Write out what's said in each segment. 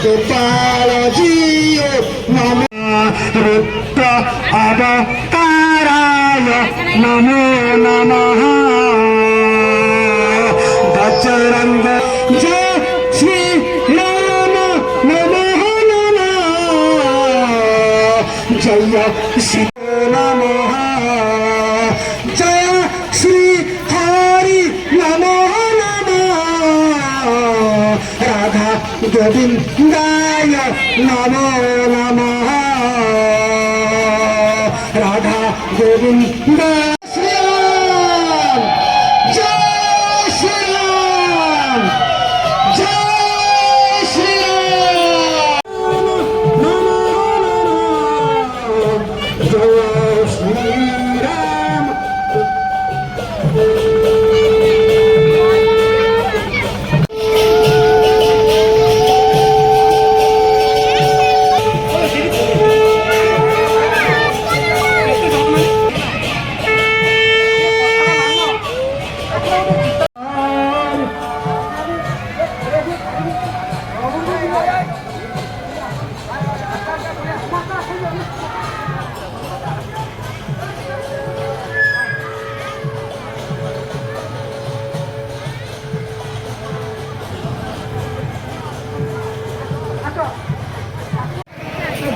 गोपाल जियो नमो रुद्र अवताराय नमो नमः बजरंग जय श्री राम नमः नमः जय श्री नमः जय श्री हरि नमः नमः राधा गोविंदाय नमो नमः राधा गोविंद श्री राम जय श्री राम जय श्री राम जय श्री राम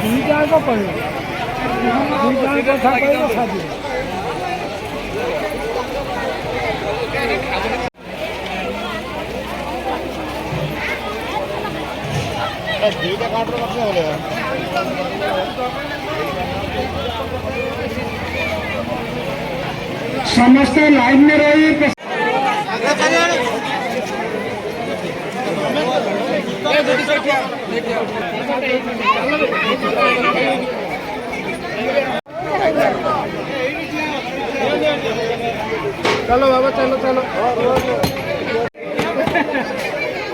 দুইটাকে পারে দুইটাকে থাকলে খাবে দুইটা কাটর করতে হলে समस्त लाइन में रहिए चलो बाबा चलो चलो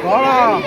हाँ